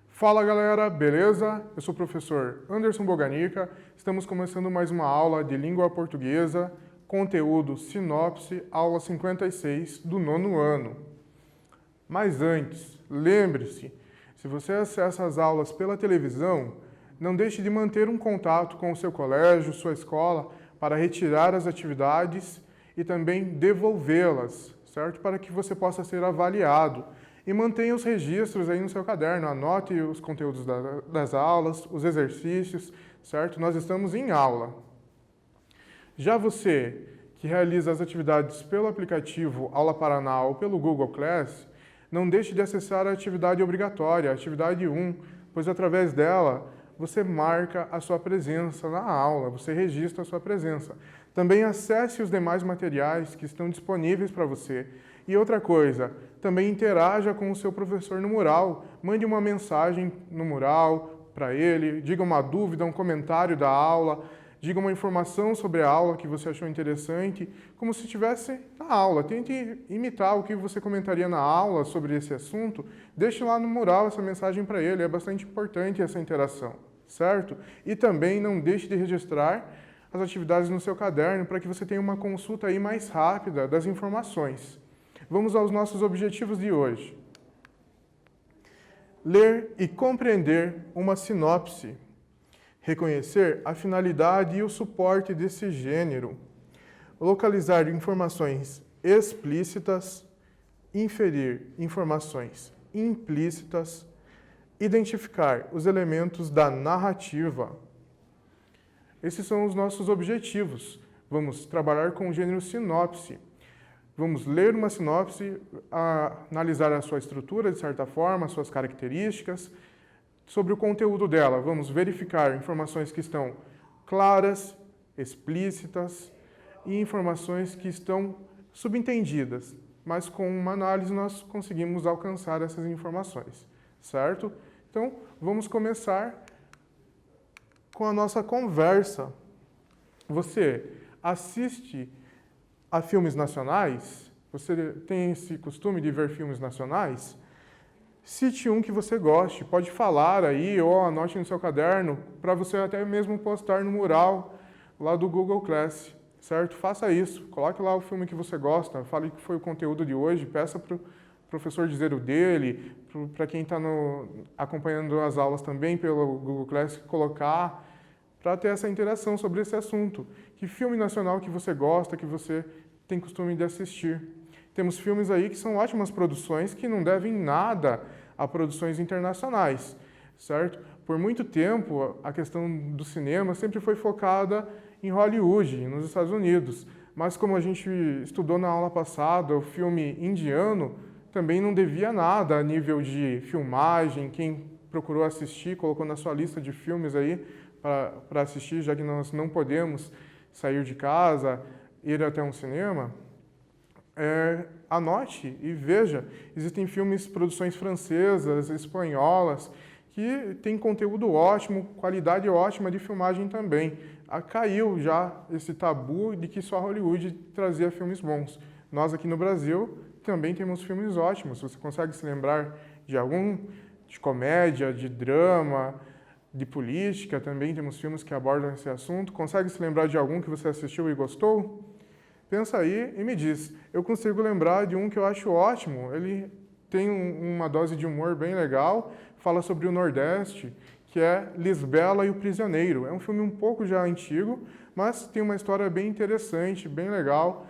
Fala galera, beleza? Eu sou o professor Anderson Boganica, estamos começando mais uma aula de língua portuguesa, conteúdo Sinopse, aula 56 do 9º ano. Mas antes, lembre-se, se você acessa as aulas pela televisão, não deixe de manter um contato com o seu colégio, sua escola, para retirar as atividades e também devolvê-las, certo? Para que você possa ser avaliado. E mantenha os registros aí no seu caderno, anote os conteúdos das aulas, os exercícios, certo? Nós estamos em aula. Já você que realiza as atividades pelo aplicativo Aula Paraná ou pelo Google Class, não deixe de acessar a atividade obrigatória, a atividade 1, pois através dela você marca a sua presença na aula, você registra a sua presença. Também acesse os demais materiais que estão disponíveis para você. E outra coisa, também interaja com o seu professor no mural. Mande uma mensagem no mural para ele, diga uma dúvida, um comentário da aula, diga uma informação sobre a aula que você achou interessante, como se estivesse na aula. Tente imitar o que você comentaria na aula sobre esse assunto. Deixe lá no mural essa mensagem para ele, é bastante importante essa interação, certo? E também não deixe de registrar as atividades no seu caderno para que você tenha uma consulta aí mais rápida das informações. Vamos aos nossos objetivos de hoje. Ler e compreender uma sinopse. Reconhecer a finalidade e o suporte desse gênero. Localizar informações explícitas. Inferir informações implícitas. Identificar os elementos da narrativa. Esses são os nossos objetivos. Vamos trabalhar com o gênero sinopse. Vamos ler uma sinopse, analisar a sua estrutura, de certa forma, suas características, sobre o conteúdo dela. Vamos verificar informações que estão claras, explícitas e informações que estão subentendidas. Mas com uma análise nós conseguimos alcançar essas informações, certo? Então, vamos começar com a nossa conversa. Você assiste a filmes nacionais? Você tem esse costume de ver filmes nacionais? Cite um que você goste, pode falar aí ou anote no seu caderno para você até mesmo postar no mural lá do Google Class, certo? Faça isso, coloque lá o filme que você gosta, fale que foi o conteúdo de hoje, peça para o professor dizer o dele, para quem está acompanhando as aulas também pelo Google Class, colocar para ter essa interação sobre esse assunto. Que filme nacional que você gosta, que você tem costume de assistir? Temos filmes aí que são ótimas produções que não devem nada a produções internacionais, certo? Por muito tempo, a questão do cinema sempre foi focada em Hollywood, nos Estados Unidos. Mas como a gente estudou na aula passada, o filme indiano também não devia nada a nível de filmagem. Quem procurou assistir, colocou na sua lista de filmes aí para assistir, já que nós não podemos sair de casa, ir até um cinema, anote e veja. Existem filmes, produções francesas, espanholas, que têm conteúdo ótimo, qualidade ótima de filmagem também. Caiu já esse tabu de que só Hollywood trazia filmes bons. Nós aqui no Brasil também temos filmes ótimos. Você consegue se lembrar de algum? De comédia, de drama, de política, também temos filmes que abordam esse assunto. Consegue se lembrar de algum que você assistiu e gostou? Pensa aí e me diz. Eu consigo lembrar de um que eu acho ótimo. Ele tem uma dose de humor bem legal, fala sobre o Nordeste, que é Lisbela e o Prisioneiro. É um filme um pouco já antigo, mas tem uma história bem interessante, bem legal.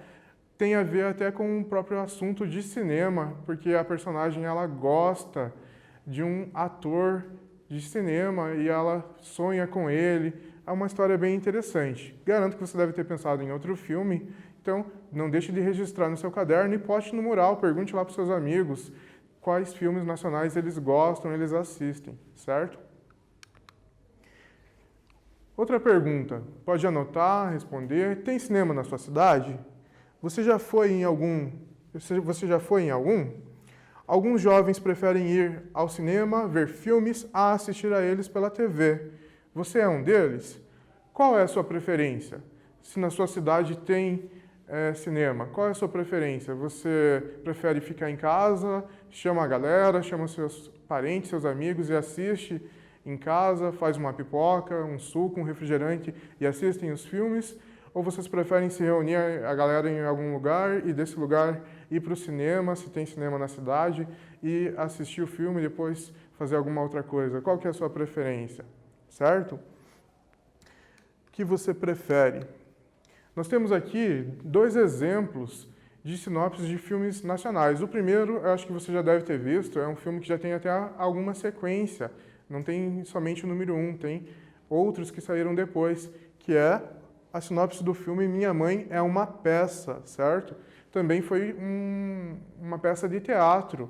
Tem a ver até com o próprio assunto de cinema, porque a personagem ela gosta de um ator de cinema e ela sonha com ele. É uma história bem interessante. Garanto que você deve ter pensado em outro filme, então não deixe de registrar no seu caderno e poste no mural, pergunte lá para os seus amigos quais filmes nacionais eles gostam, eles assistem, certo? Outra pergunta, pode anotar, responder. Tem cinema na sua cidade? Você já foi em algum? Alguns jovens preferem ir ao cinema, ver filmes, a assistir a eles pela TV. Você é um deles? Qual é a sua preferência? se na sua cidade tem cinema. Qual é a sua preferência? Você prefere ficar em casa, chama a galera, chama seus parentes, seus amigos e assiste em casa, faz uma pipoca, um suco, um refrigerante e assistem os filmes? Ou vocês preferem se reunir a galera em algum lugar e desse lugar ir para o cinema, se tem cinema na cidade, e assistir o filme e depois fazer alguma outra coisa? Qual que é a sua preferência? Certo? O que você prefere? Nós temos aqui 2 exemplos de sinopses de filmes nacionais. O primeiro, eu acho que você já deve ter visto, é um filme que já tem até alguma sequência. Não tem somente o número 1, tem outros que saíram depois, que é a sinopse do filme Minha Mãe é uma Peça, certo? Também foi uma peça de teatro,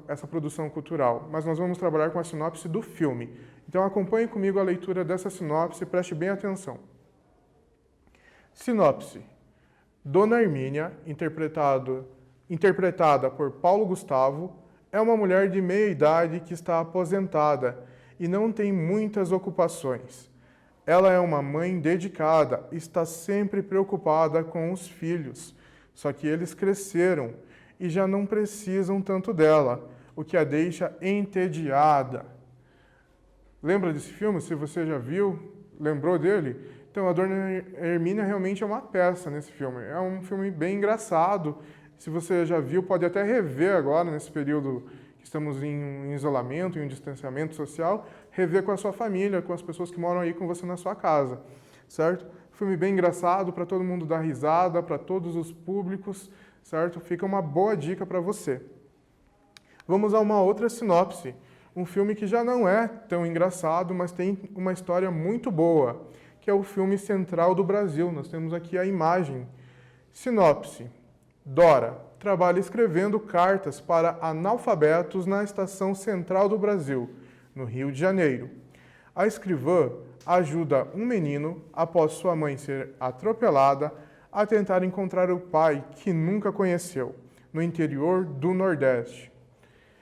essa produção cultural. Mas nós vamos trabalhar com a sinopse do filme. Então acompanhe comigo a leitura dessa sinopse e preste bem atenção. Sinopse. Dona Hermínia, interpretada por Paulo Gustavo, é uma mulher de meia idade que está aposentada e não tem muitas ocupações. Ela é uma mãe dedicada e está sempre preocupada com os filhos, só que eles cresceram e já não precisam tanto dela, o que a deixa entediada. Lembra desse filme? Se você já viu, lembrou dele? Então, a Dona Hermínia realmente é uma peça nesse filme. É um filme bem engraçado. Se você já viu, pode até rever agora, nesse período que estamos em isolamento, em um distanciamento social, rever com a sua família, com as pessoas que moram aí com você na sua casa, certo? Filme bem engraçado, para todo mundo dar risada, para todos os públicos, certo? Fica uma boa dica para você. Vamos a uma outra sinopse. Um filme que já não é tão engraçado, mas tem uma história muito boa, que é o filme Central do Brasil. Nós temos aqui a imagem. Sinopse. Dora trabalha escrevendo cartas para analfabetos na Estação Central do Brasil, no Rio de Janeiro. A escrivã ajuda um menino, após sua mãe ser atropelada, a tentar encontrar o pai que nunca conheceu, no interior do Nordeste.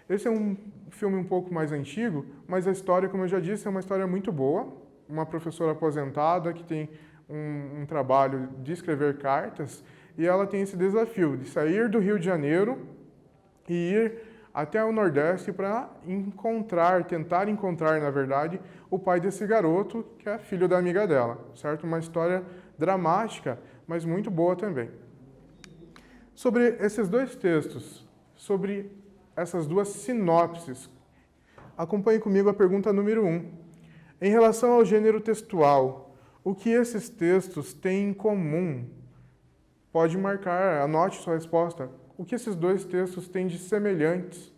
Esse é um filme um pouco mais antigo, mas a história, como eu já disse, é uma história muito boa. Uma professora aposentada que tem um trabalho de escrever cartas, e ela tem esse desafio de sair do Rio de Janeiro e ir até o Nordeste para tentar encontrar, na verdade, o pai desse garoto, que é filho da amiga dela, certo? Uma história dramática, mas muito boa também. Sobre esses 2 textos, sobre essas 2 sinopses, acompanhe comigo a pergunta número 1. Em relação ao gênero textual, o que esses textos têm em comum? Pode marcar, anote sua resposta. O que esses 2 textos têm de semelhantes?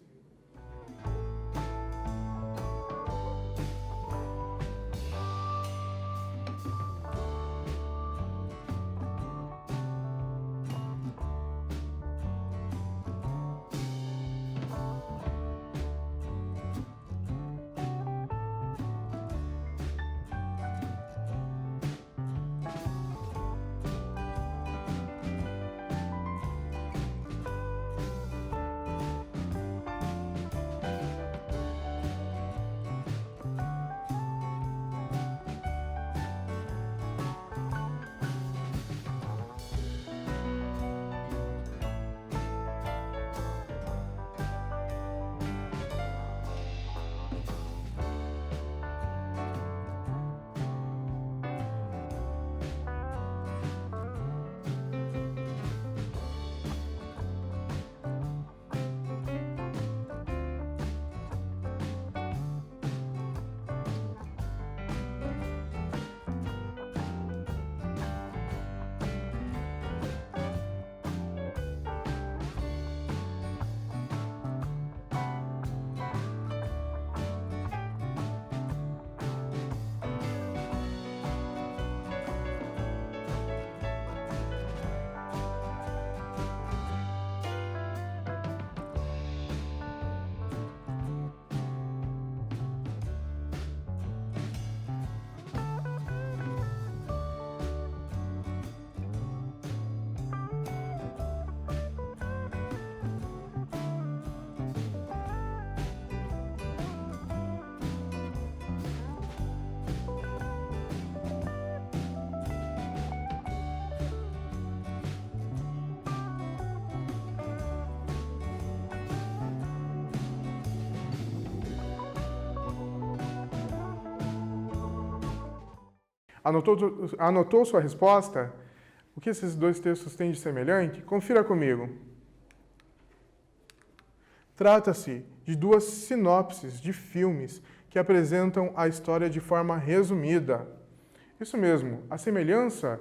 Anotou sua resposta? O que esses dois textos têm de semelhante? Confira comigo. Trata-se de duas sinopses de filmes que apresentam a história de forma resumida. Isso mesmo, a semelhança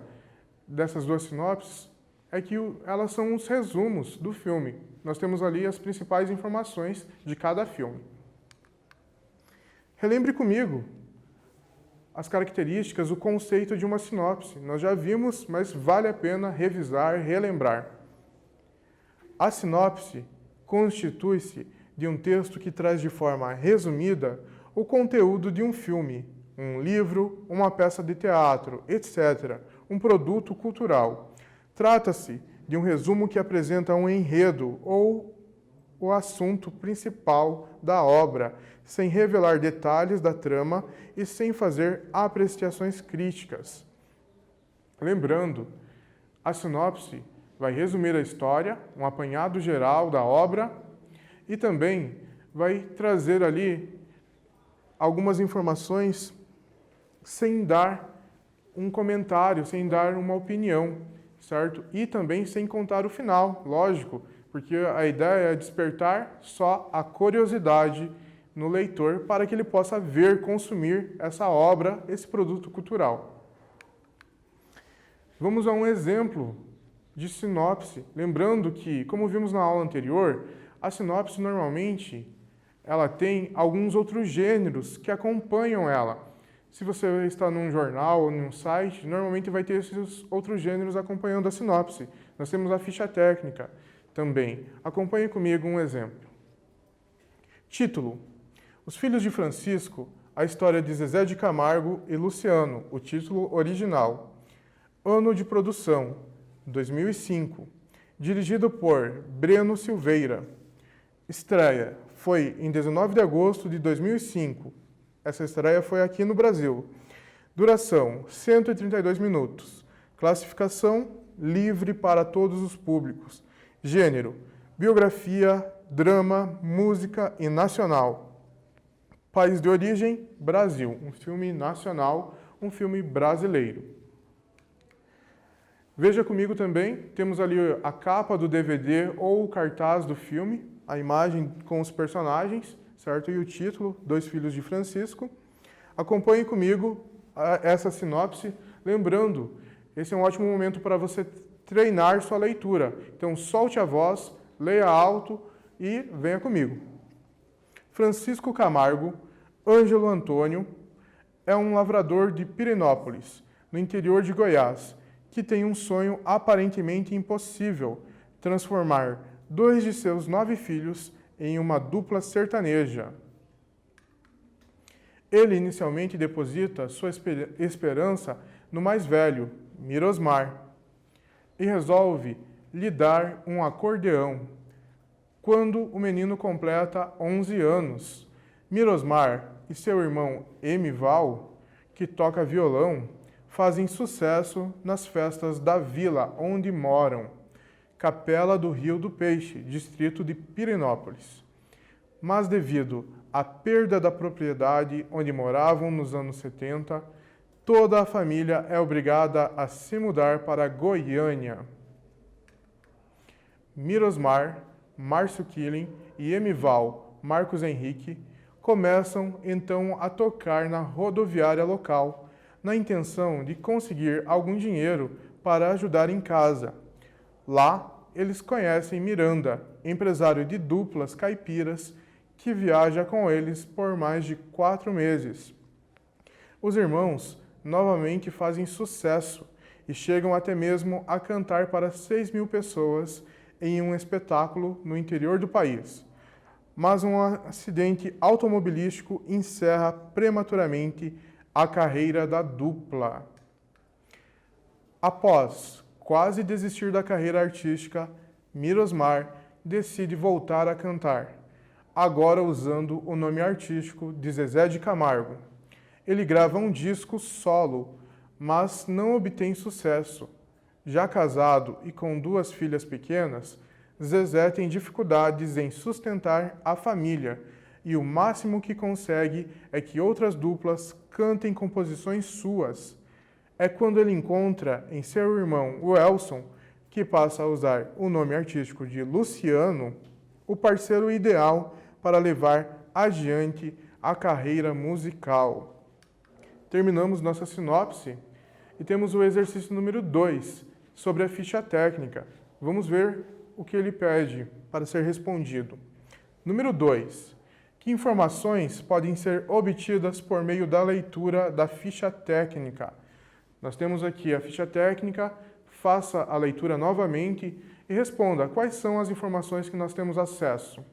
dessas duas sinopses é que elas são os resumos do filme. Nós temos ali as principais informações de cada filme. Relembre comigo as características, o conceito de uma sinopse. Nós já vimos, mas vale a pena revisar, relembrar. A sinopse constitui-se de um texto que traz de forma resumida o conteúdo de um filme, um livro, uma peça de teatro, etc., um produto cultural. Trata-se de um resumo que apresenta um enredo ou o assunto principal da obra, sem revelar detalhes da trama e sem fazer apreciações críticas. Lembrando, a sinopse vai resumir a história, um apanhado geral da obra e também vai trazer ali algumas informações sem dar um comentário, sem dar uma opinião, certo? E também sem contar o final, lógico, porque a ideia é despertar só a curiosidade no leitor para que ele possa ver, consumir essa obra, esse produto cultural. Vamos a um exemplo de sinopse. Lembrando que, como vimos na aula anterior, a sinopse normalmente ela tem alguns outros gêneros que acompanham ela. Se você está num jornal ou num site, normalmente vai ter esses outros gêneros acompanhando a sinopse. Nós temos a ficha técnica também. Acompanhe comigo um exemplo. Título: Os Filhos de Francisco, a história de Zezé de Camargo e Luciano, o título original. Ano de produção: 2005. Dirigido por Breno Silveira. Estreia foi em 19 de agosto de 2005. Essa estreia foi aqui no Brasil. Duração: 132 minutos. Classificação: livre para todos os públicos. Gênero: biografia, drama, música e nacional. País de origem: Brasil. Um filme nacional, um filme brasileiro. Veja comigo também, temos ali a capa do DVD ou o cartaz do filme, a imagem com os personagens, certo? E o título, Dois Filhos de Francisco. Acompanhe comigo essa sinopse. Lembrando, esse é um ótimo momento para você treinar sua leitura. Então, solte a voz, leia alto e venha comigo. Francisco Camargo Ângelo Antônio é um lavrador de Pirenópolis, no interior de Goiás, que tem um sonho aparentemente impossível: transformar 2 de seus 9 filhos em uma dupla sertaneja. Ele inicialmente deposita sua esperança no mais velho, Mirosmar, e resolve lhe dar um acordeão. Quando o menino completa 11 anos, Mirosmar e seu irmão Emival, que toca violão, fazem sucesso nas festas da vila onde moram, Capela do Rio do Peixe, distrito de Pirenópolis. Mas devido à perda da propriedade onde moravam nos anos 70, toda a família é obrigada a se mudar para Goiânia. Mirosmar, Márcio Killing e Emival, Marcos Henrique, começam então a tocar na rodoviária local, na intenção de conseguir algum dinheiro para ajudar em casa. Lá, eles conhecem Miranda, empresário de duplas caipiras, que viaja com eles por mais de 4 meses. Os irmãos novamente fazem sucesso e chegam até mesmo a cantar para 6.000 pessoas em um espetáculo no interior do país. Mas um acidente automobilístico encerra prematuramente a carreira da dupla. Após quase desistir da carreira artística, Mirosmar decide voltar a cantar, agora usando o nome artístico de Zezé de Camargo. Ele grava um disco solo, mas não obtém sucesso. Já casado e com 2 filhas pequenas, Zezé tem dificuldades em sustentar a família e o máximo que consegue é que outras duplas cantem composições suas. é quando ele encontra em seu irmão, o Elson, que passa a usar o nome artístico de Luciano, o parceiro ideal para levar adiante a carreira musical. Terminamos nossa sinopse e temos o exercício número 2, sobre a ficha técnica. Vamos ver o que ele pede para ser respondido. Número 2. Que informações podem ser obtidas por meio da leitura da ficha técnica? Nós temos aqui a ficha técnica, faça a leitura novamente e responda quais são as informações que nós temos acesso.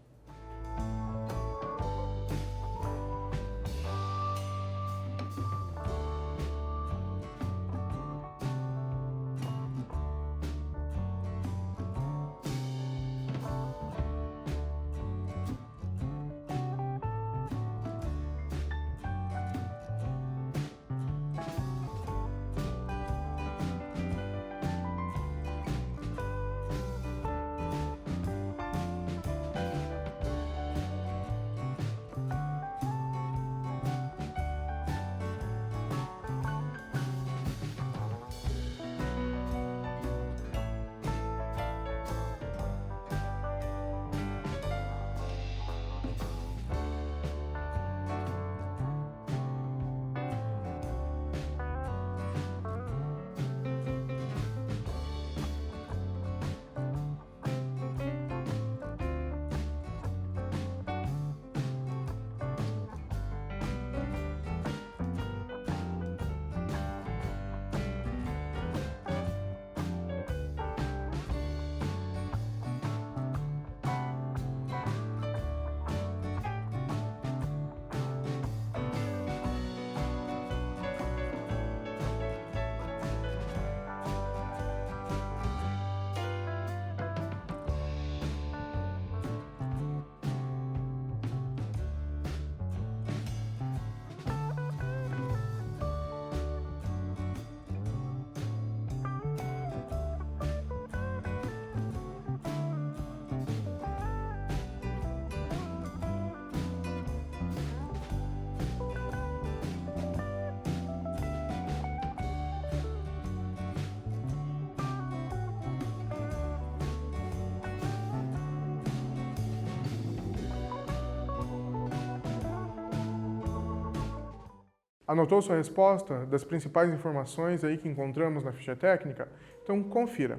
Anotou sua resposta das principais informações aí que encontramos na ficha técnica? Então, confira.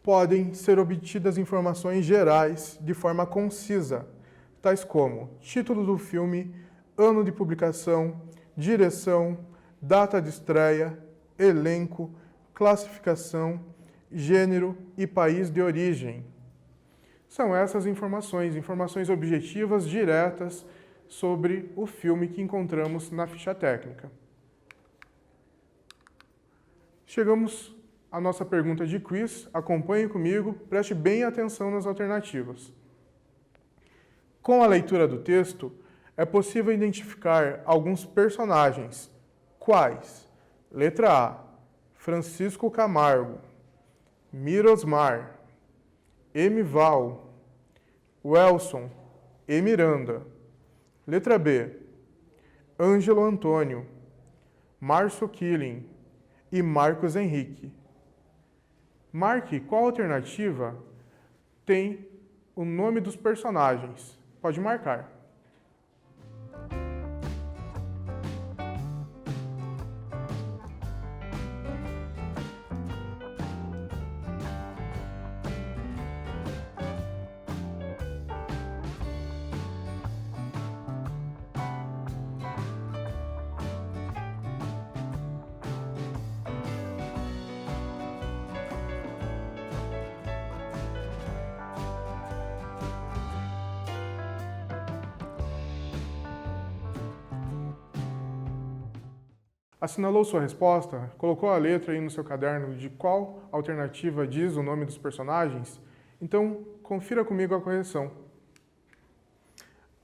Podem ser obtidas informações gerais de forma concisa, tais como título do filme, ano de publicação, direção, data de estreia, elenco, classificação, gênero e país de origem. São essas informações objetivas, diretas, sobre o filme que encontramos na ficha técnica. Chegamos à nossa pergunta de quiz. Acompanhe comigo, preste bem atenção nas alternativas. Com a leitura do texto, é possível identificar alguns personagens. Quais? Letra A, Francisco Camargo, Mirosmar, Emival, Welson e Miranda. Letra B, Ângelo Antônio, Márcio Killing e Marcos Henrique. Marque qual alternativa tem o nome dos personagens. Pode marcar. Assinalou sua resposta? Colocou a letra aí no seu caderno de qual alternativa diz o nome dos personagens? Então, confira comigo a correção.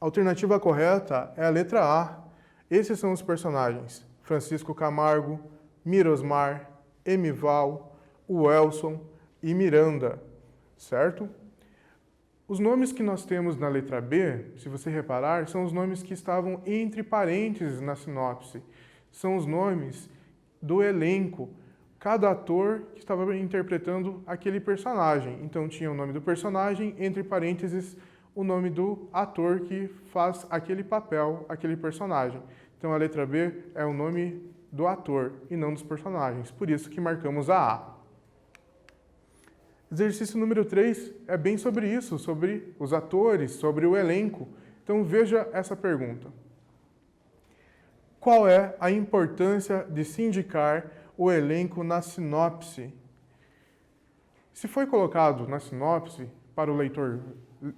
A alternativa correta é a letra A. Esses são os personagens: Francisco Camargo, Mirosmar, Emival, Welson e Miranda, certo? Os nomes que nós temos na letra B, se você reparar, são os nomes que estavam entre parênteses na sinopse. São os nomes do elenco, cada ator que estava interpretando aquele personagem. Então tinha o nome do personagem, entre parênteses, o nome do ator que faz aquele papel, aquele personagem. Então a letra B é o nome do ator e não dos personagens, por isso que marcamos a A. Exercício número 3 é bem sobre isso, sobre os atores, sobre o elenco. Então veja essa pergunta. Qual é a importância de se indicar o elenco na sinopse? Se foi colocado na sinopse, para o leitor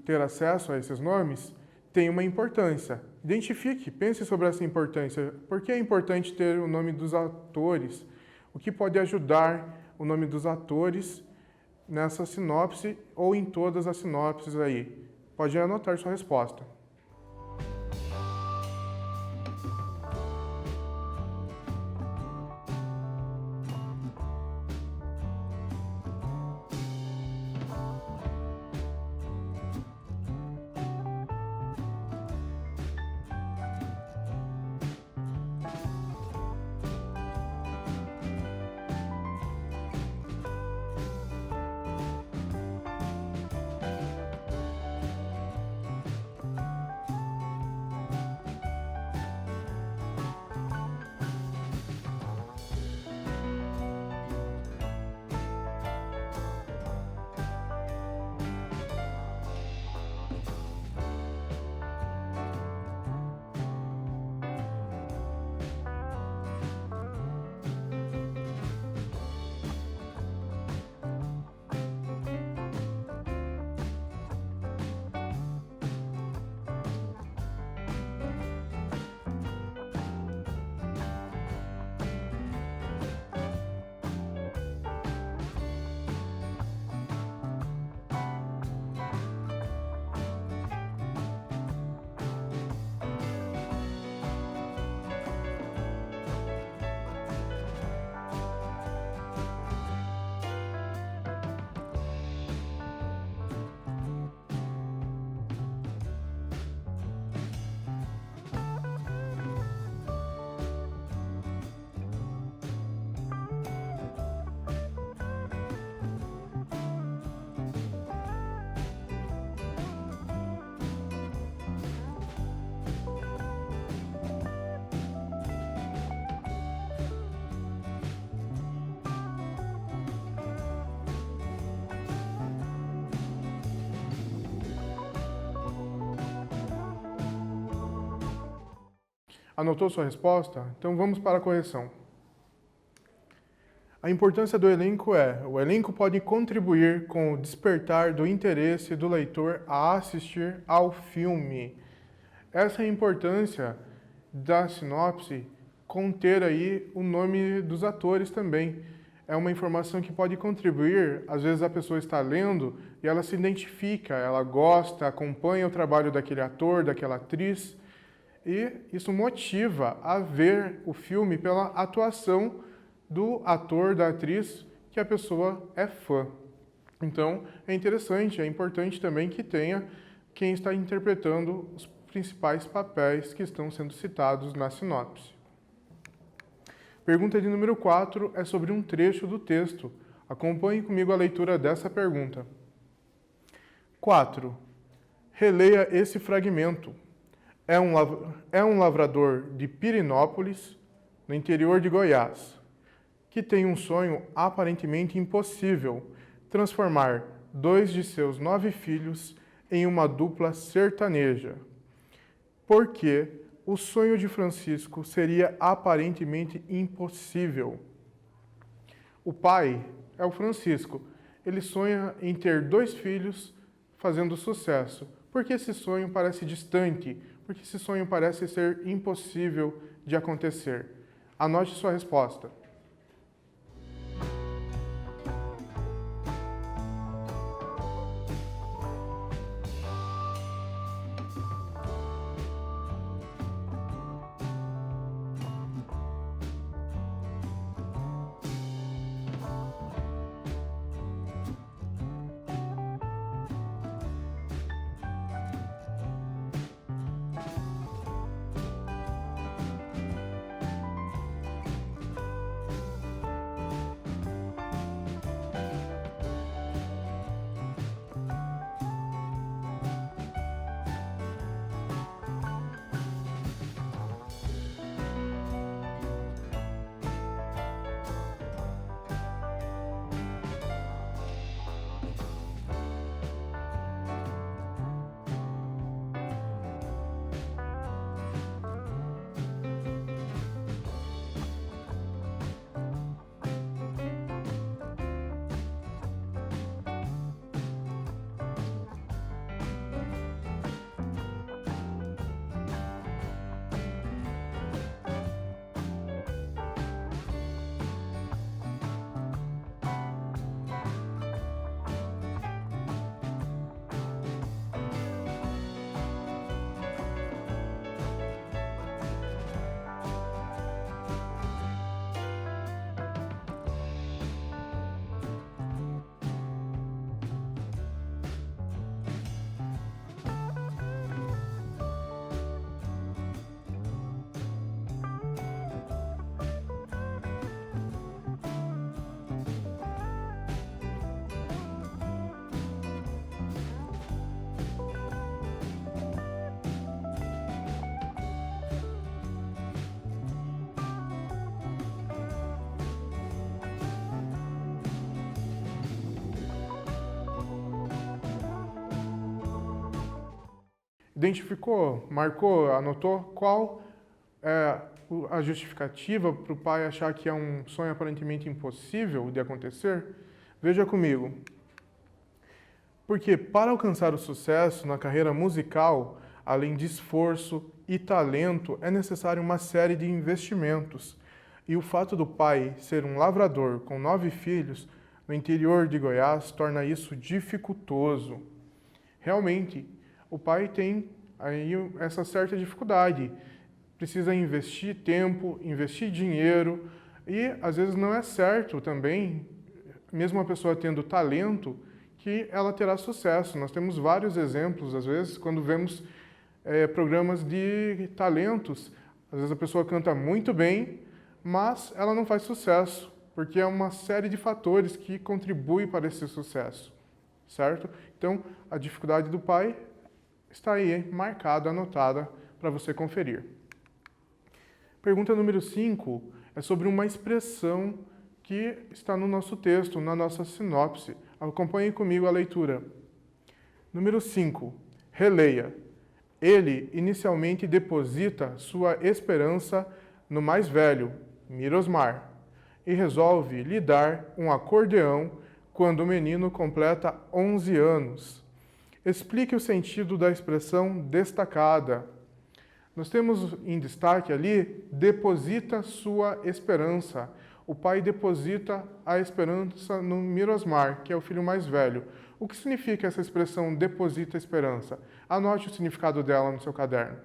ter acesso a esses nomes, tem uma importância. Identifique, pense sobre essa importância. Por que é importante ter o nome dos atores? O que pode ajudar o nome dos atores nessa sinopse ou em todas as sinopses aí? Pode anotar sua resposta. Anotou sua resposta? Então vamos para a correção. A importância do elenco é: o elenco pode contribuir com o despertar do interesse do leitor a assistir ao filme. Essa é a importância da sinopse, conter aí o nome dos atores também. É uma informação que pode contribuir, às vezes a pessoa está lendo e ela se identifica, ela gosta, acompanha o trabalho daquele ator, daquela atriz, e isso motiva a ver o filme pela atuação do ator, da atriz, que a pessoa é fã. Então, é interessante, é importante também que tenha quem está interpretando os principais papéis que estão sendo citados na sinopse. Pergunta de número 4 é sobre um trecho do texto. Acompanhe comigo a leitura dessa pergunta. 4. Releia esse fragmento. É um lavrador de Pirenópolis, no interior de Goiás, que tem um sonho aparentemente impossível: transformar 2 de seus 9 filhos em uma dupla sertaneja. Porque o sonho de Francisco seria aparentemente impossível. O pai é o Francisco. Ele sonha em ter 2 filhos fazendo sucesso. Porque esse sonho parece distante, porque esse sonho parece ser impossível de acontecer. Anote sua resposta. Identificou, marcou, anotou qual é a justificativa para o pai achar que é um sonho aparentemente impossível de acontecer? Veja comigo. Porque para alcançar o sucesso na carreira musical, além de esforço e talento, é necessário uma série de investimentos. E o fato do pai ser um lavrador com 9 filhos no interior de Goiás torna isso dificultoso. Realmente, o pai tem aí essa certa dificuldade. Precisa investir tempo, investir dinheiro e às vezes não é certo também, mesmo a pessoa tendo talento, que ela terá sucesso. Nós temos vários exemplos, às vezes, quando vemos programas de talentos, às vezes a pessoa canta muito bem, mas ela não faz sucesso, porque é uma série de fatores que contribuem para esse sucesso, certo? Então, a dificuldade do pai está aí, marcada, anotada, para você conferir. Pergunta número 5 é sobre uma expressão que está no nosso texto, na nossa sinopse. Acompanhe comigo a leitura. Número 5. Releia. Ele inicialmente deposita sua esperança no mais velho, Mirosmar, e resolve lhe dar um acordeão quando o menino completa 11 anos. Explique o sentido da expressão destacada. Nós temos em destaque ali, deposita sua esperança. O pai deposita a esperança no Mirosmar, que é o filho mais velho. O que significa essa expressão deposita a esperança? Anote o significado dela no seu caderno.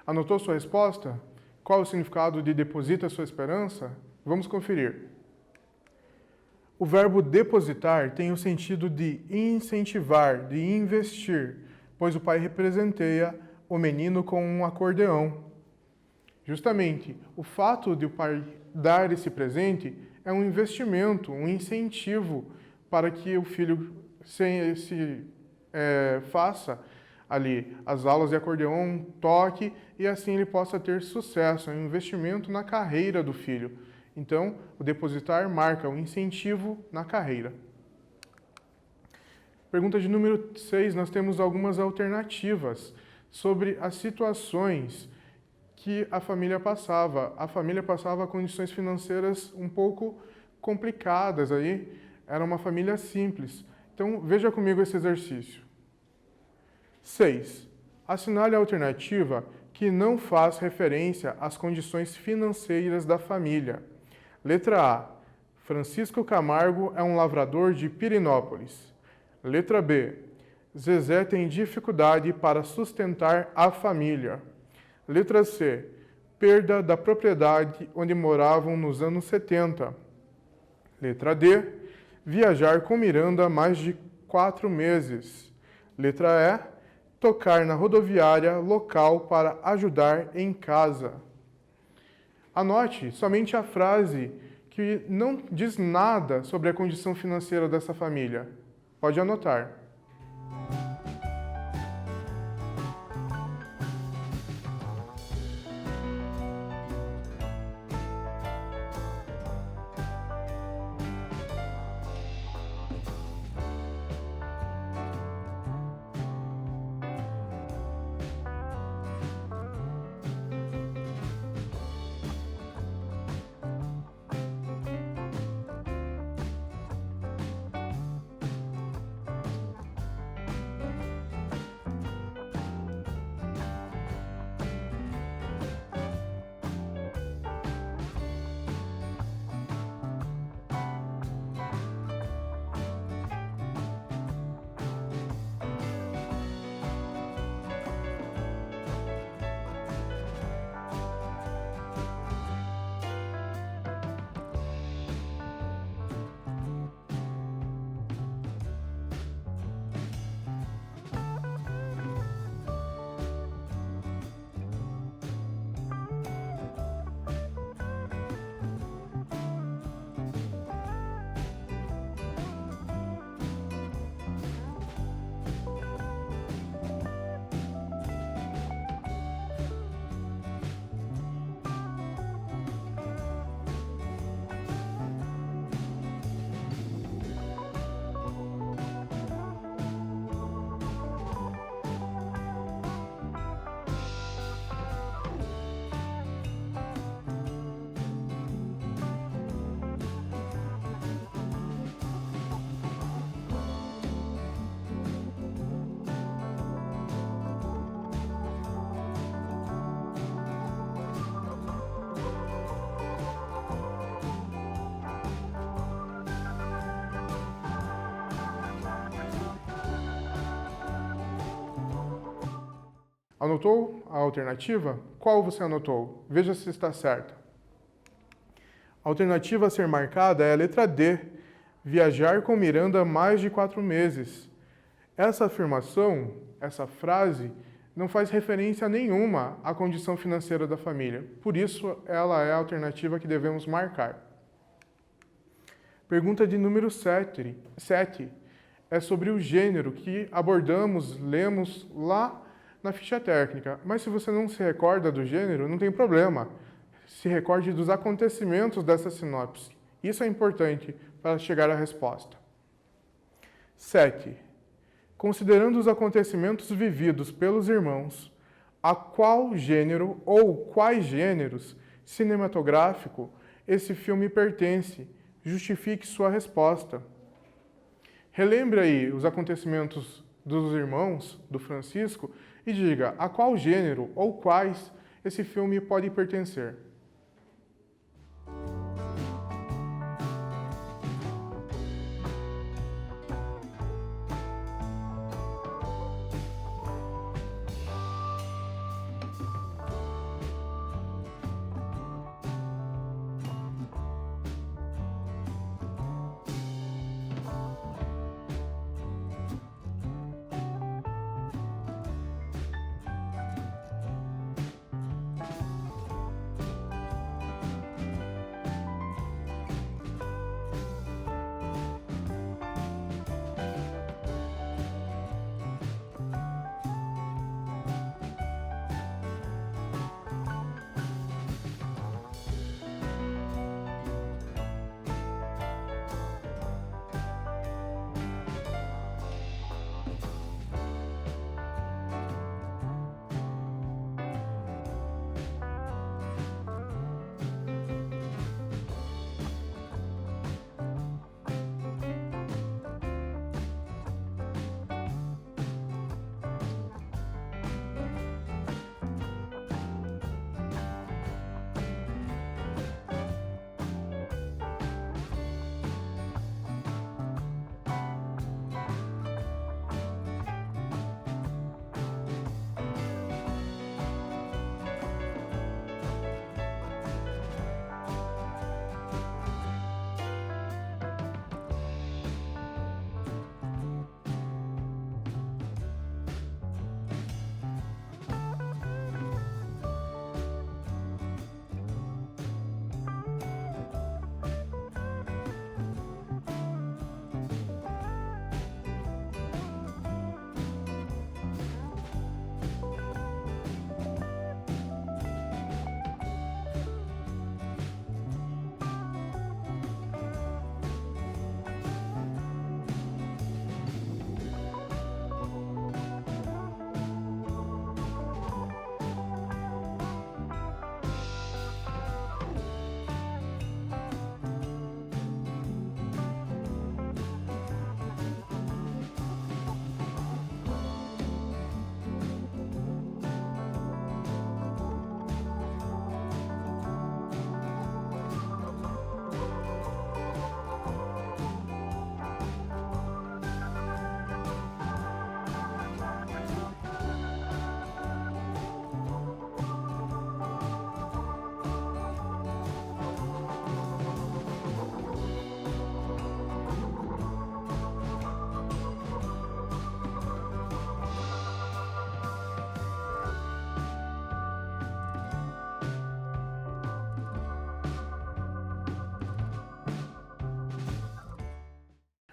Anotou sua resposta? Qual o significado de deposita sua esperança? Vamos conferir. O verbo depositar tem o sentido de incentivar, de investir, pois o pai representeia o menino com um acordeão. Justamente, o fato de o pai dar esse presente é um investimento, um incentivo para que o filho faça ali as aulas de acordeão, toque e assim ele possa ter sucesso. É um investimento na carreira do filho. Então, o depositar marca um incentivo na carreira. Pergunta de número 6, nós temos algumas alternativas sobre as situações que a família passava. A família passava condições financeiras um pouco complicadas aí, era uma família simples. Então, veja comigo esse exercício. 6. Assinale a alternativa que não faz referência às condições financeiras da família. Letra A. Francisco Camargo é um lavrador de Pirenópolis. Letra B. Zezé tem dificuldade para sustentar a família. Letra C. Perda da propriedade onde moravam nos anos 70. Letra D. Viajar com Miranda mais de 4 meses. Letra E. Tocar na rodoviária local para ajudar em casa. Anote somente a frase que não diz nada sobre a condição financeira dessa família. Pode anotar. Anotou a alternativa? Qual você anotou? Veja se está certa. A alternativa a ser marcada é a letra D. Viajar com Miranda mais de 4 meses. Essa afirmação, essa frase, não faz referência nenhuma à condição financeira da família. Por isso, ela é a alternativa que devemos marcar. Pergunta de número 7. É sobre o gênero que abordamos, lemos lá na ficha técnica. Mas se você não se recorda do gênero, não tem problema. Se recorde dos acontecimentos dessa sinopse. Isso é importante para chegar à resposta. 7. Considerando os acontecimentos vividos pelos irmãos, a qual gênero ou quais gêneros cinematográfico esse filme pertence? Justifique sua resposta. Relembre aí os acontecimentos dos irmãos do Francisco e diga a qual gênero ou quais esse filme pode pertencer.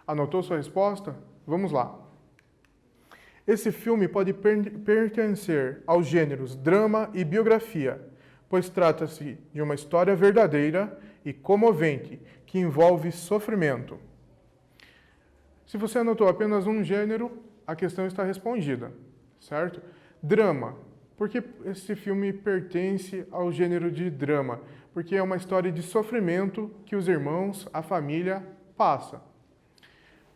Anotou sua resposta? Vamos lá. Esse filme pode pertencer aos gêneros drama e biografia, pois trata-se de uma história verdadeira e comovente que envolve sofrimento. Se você anotou apenas um gênero, a questão está respondida, certo? Drama. Por que esse filme pertence ao gênero de drama? Porque é uma história de sofrimento que os irmãos, a família, passa.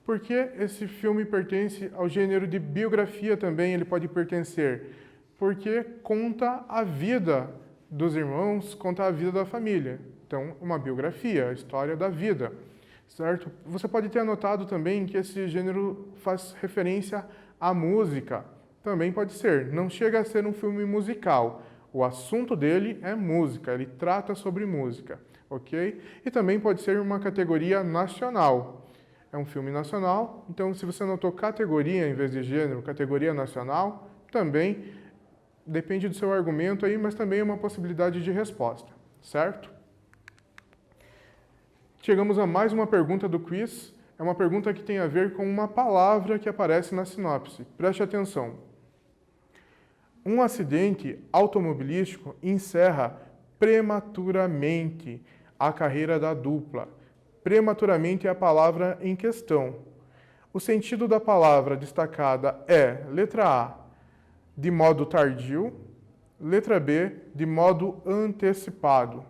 Por que esse filme pertence ao gênero de biografia também? Ele pode pertencer porque conta a vida dos irmãos, conta a vida da família. Então, uma biografia, a história da vida, certo? Você pode ter anotado também que esse gênero faz referência à música. Também pode ser. Não chega a ser um filme musical. O assunto dele é música, ele trata sobre música, ok? E também pode ser uma categoria nacional. É um filme nacional, então se você anotou categoria em vez de gênero, categoria nacional, também depende do seu argumento aí, mas também é uma possibilidade de resposta, certo? Chegamos a mais uma pergunta do quiz. É uma pergunta que tem a ver com uma palavra que aparece na sinopse. Preste atenção. Um acidente automobilístico encerra prematuramente a carreira da dupla. Prematuramente é a palavra em questão. O sentido da palavra destacada é, letra A, de modo tardio, letra B, de modo antecipado.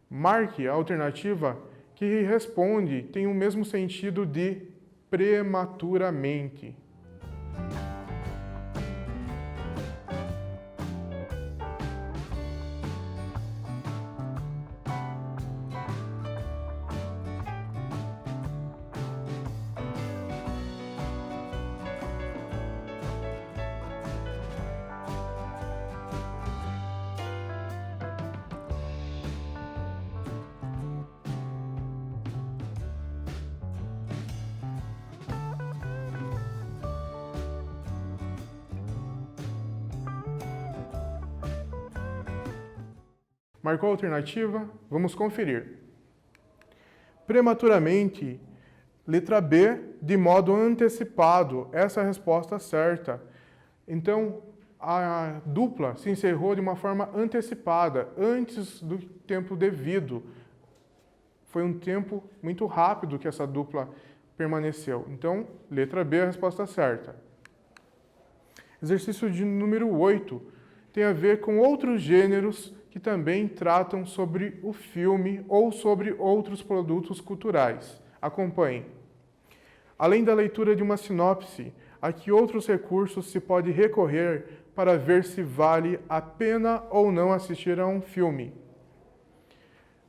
Marque a alternativa que responde, tem o mesmo sentido de prematuramente. Marcou a alternativa? Vamos conferir. Prematuramente, letra B, de modo antecipado. Essa é a resposta certa. Então, a dupla se encerrou de uma forma antecipada, antes do tempo devido. Foi um tempo muito rápido que essa dupla permaneceu. Então, letra B é a resposta certa. Exercício de número 8 tem a ver com outros gêneros que também tratam sobre o filme ou sobre outros produtos culturais. Acompanhe. Além da leitura de uma sinopse, a que outros recursos se pode recorrer para ver se vale a pena ou não assistir a um filme?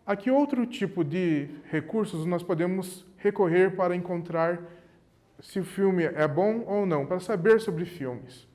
A que outro tipo de recursos nós podemos recorrer para encontrar se o filme é bom ou não, para saber sobre filmes?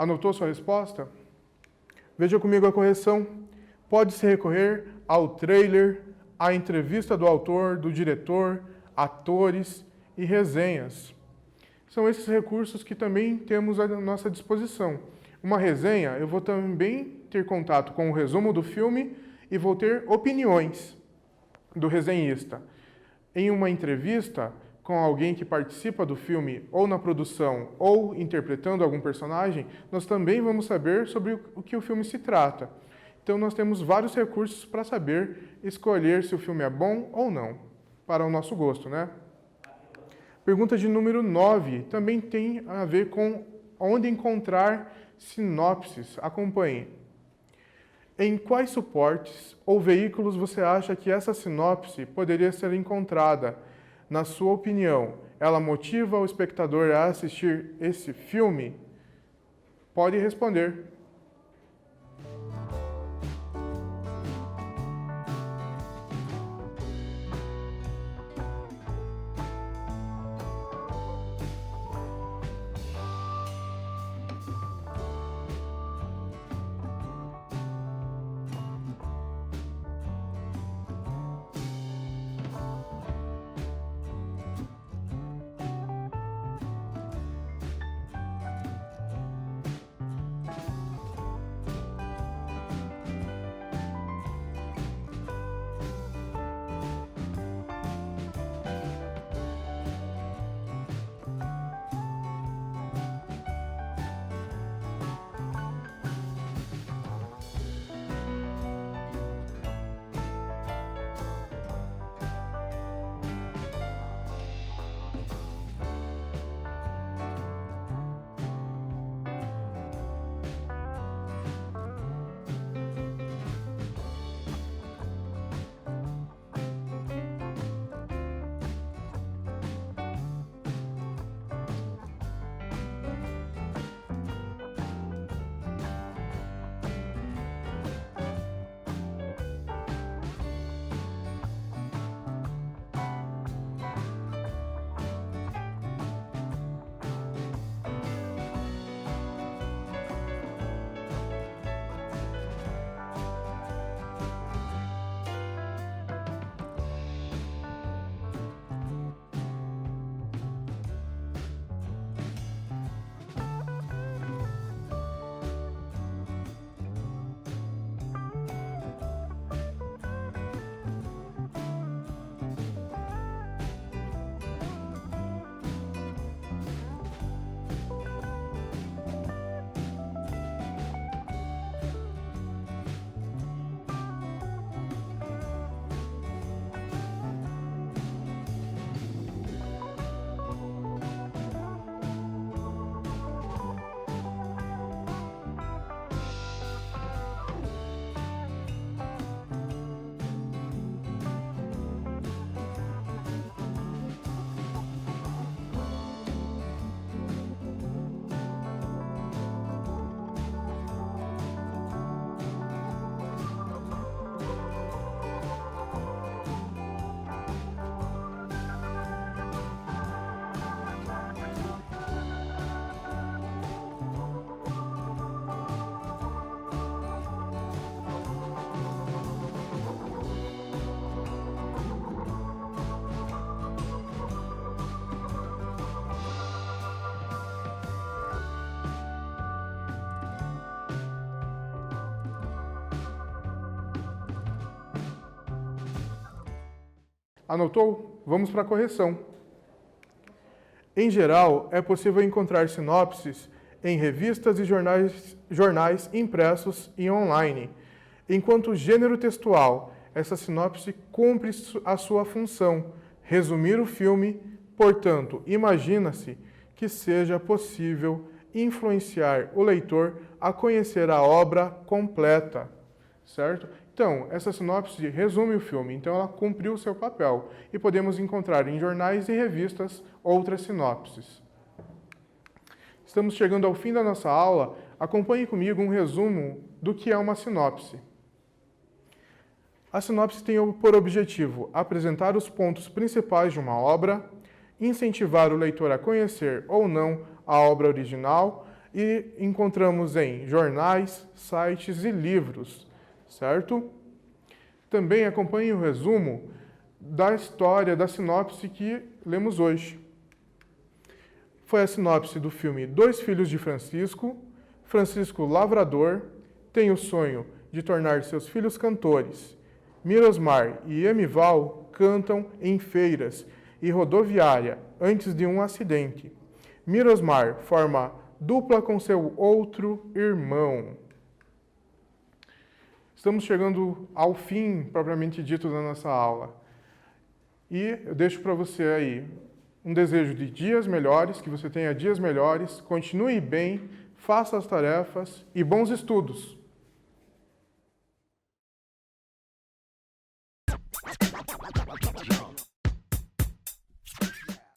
Anotou sua resposta? Veja comigo a correção. Pode-se recorrer ao trailer, à entrevista do autor, do diretor, atores e resenhas. São esses recursos que também temos à nossa disposição. Uma resenha, eu vou também ter contato com o resumo do filme e vou ter opiniões do resenhista. Em uma entrevista com alguém que participa do filme, ou na produção, ou interpretando algum personagem, nós também vamos saber sobre o que o filme se trata. Então, nós temos vários recursos para saber escolher se o filme é bom ou não, para o nosso gosto, né? Pergunta de número 9 também tem a ver com onde encontrar sinopses. Acompanhe. Em quais suportes ou veículos você acha que essa sinopse poderia ser encontrada? Na sua opinião, ela motiva o espectador a assistir esse filme? Pode responder. Anotou? Vamos para a correção. Em geral, é possível encontrar sinopses em revistas e jornais impressos e online. Enquanto gênero textual, essa sinopse cumpre a sua função, resumir o filme, portanto, imagina-se que seja possível influenciar o leitor a conhecer a obra completa, certo? Então, essa sinopse resume o filme, então ela cumpriu o seu papel e podemos encontrar em jornais e revistas outras sinopses. Estamos chegando ao fim da nossa aula, acompanhe comigo um resumo do que é uma sinopse. A sinopse tem por objetivo apresentar os pontos principais de uma obra, incentivar o leitor a conhecer ou não a obra original e encontramos em jornais, sites e livros, certo? Também acompanhe o resumo da história, da sinopse que lemos hoje. Foi a sinopse do filme Dois Filhos de Francisco. Francisco Lavrador tem o sonho de tornar seus filhos cantores. Mirosmar e Emival cantam em feiras e rodoviária antes de um acidente. Mirosmar forma dupla com seu outro irmão. Estamos chegando ao fim, propriamente dito, da nossa aula. E eu deixo para você aí um desejo de dias melhores, que você tenha dias melhores, continue bem, faça as tarefas e bons estudos!